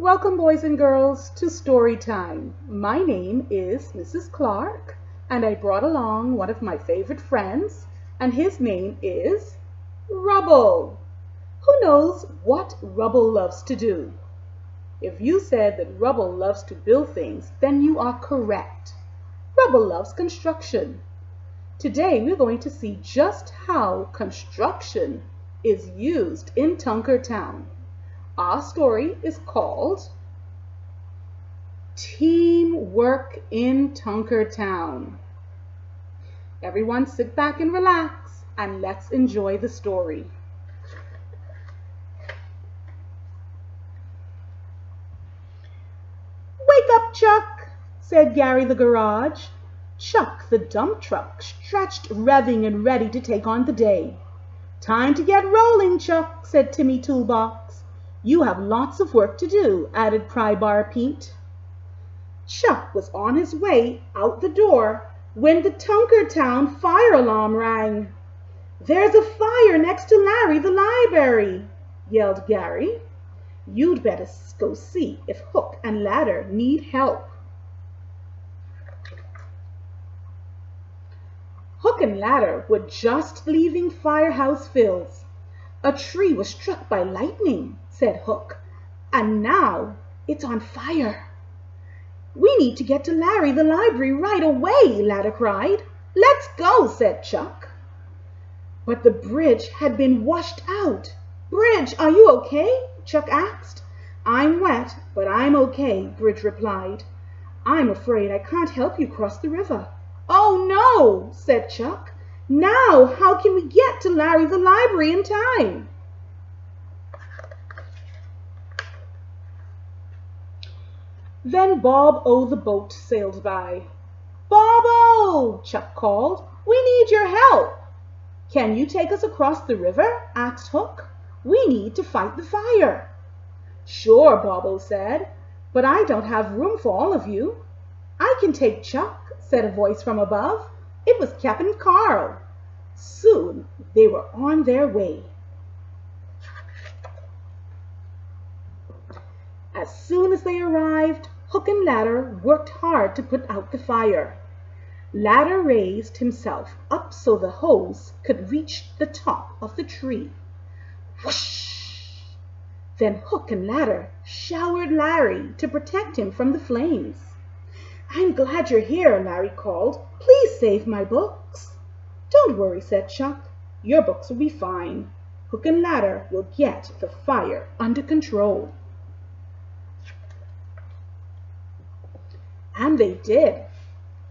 Welcome, boys and girls, to story time. My name is Mrs. Clark, and I brought along one of my favorite friends, and his name is Rubble. Who knows what Rubble loves to do? If you said that Rubble loves to build things, then you are correct. Rubble loves construction. Today we're going to see just how construction is used in Tunkertown. Our story is called Teamwork in Tunkertown. Everyone sit back and relax and let's enjoy the story. Wake up, Chuck, said Gary the garage. Chuck the dump truck stretched, revving and ready to take on the day. Time to get rolling, Chuck, said Timmy Toolbox. You have lots of work to do, added Prybar Pete. Chuck was on his way out the door when the Tunkertown fire alarm rang. There's a fire next to Larry the library, yelled Gary. You'd better go see if Hook and Ladder need help. Hook and Ladder were just leaving Firehouse Fields. A tree was struck by lightning, said Hook, and now it's on fire. We need to get to Larry the library right away, Ladder cried. Let's go, said Chuck. But the bridge had been washed out. Bridge, are you okay? Chuck asked. I'm wet, but I'm okay, Bridge replied. I'm afraid I can't help you cross the river. Oh no, said Chuck. Now, how can we get to Larry the library in time? Then Bob-O the boat sailed by. Bob-O, Chuck called, we need your help. Can you take us across the river? Asked Hook. We need to fight the fire. Sure, Bob-O said, but I don't have room for all of you. I can take Chuck, said a voice from above. It was Captain Carl. Soon they were on their way. As soon as they arrived, Hook and Ladder worked hard to put out the fire. Ladder raised himself up so the hose could reach the top of the tree. Whoosh! Then Hook and Ladder showered Larry to protect him from the flames. I'm glad you're here, Larry called. Please save my books. Don't worry, said Chuck. Your books will be fine. Hook and Ladder will get the fire under control. And they did.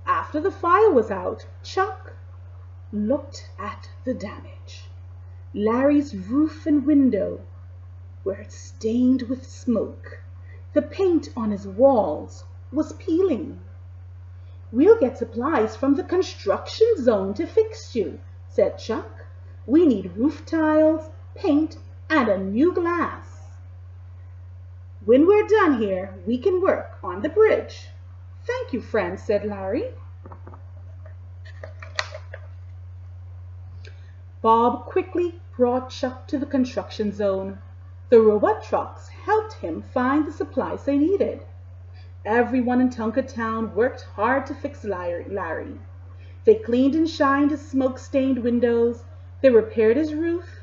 After the fire was out, Chuck looked at the damage. Larry's roof and window were stained with smoke. The paint on his walls was peeling. We'll get supplies from the construction zone to fix you, said Chuck. We need roof tiles, paint, and a new glass. When we're done here, we can work on the bridge. Thank you, friend, said Larry. Bob quickly brought Chuck to the construction zone. The robot trucks helped him find the supplies they needed. Everyone in Tunkertown worked hard to fix Larry. They cleaned and shined his smoke-stained windows, they repaired his roof,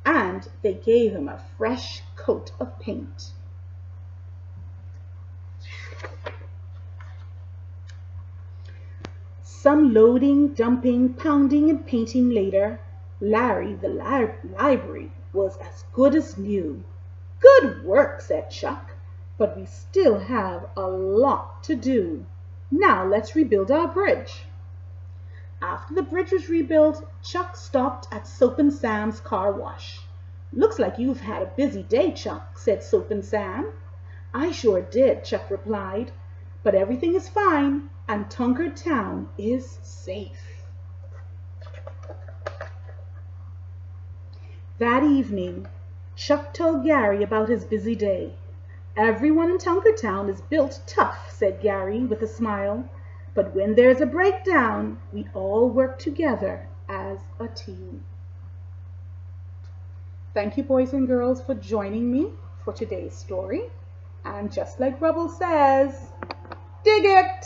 and they gave him a fresh coat of paint. Some loading, dumping, pounding, and painting later, Larry the library was as good as new. Good work, said Chuck, but we still have a lot to do. Now let's rebuild our bridge. After the bridge was rebuilt, Chuck stopped at Soap and Sam's car wash. Looks like you've had a busy day, Chuck, said Soap and Sam. I sure did, Chuck replied, but everything is fine and Tunkertown is safe. That evening, Chuck told Gary about his busy day. Everyone in Tunkertown is built tough, said Gary with a smile, but when there's a breakdown, we all work together as a team. Thank you, boys and girls, for joining me for today's story. And just like Rubble says, dig it!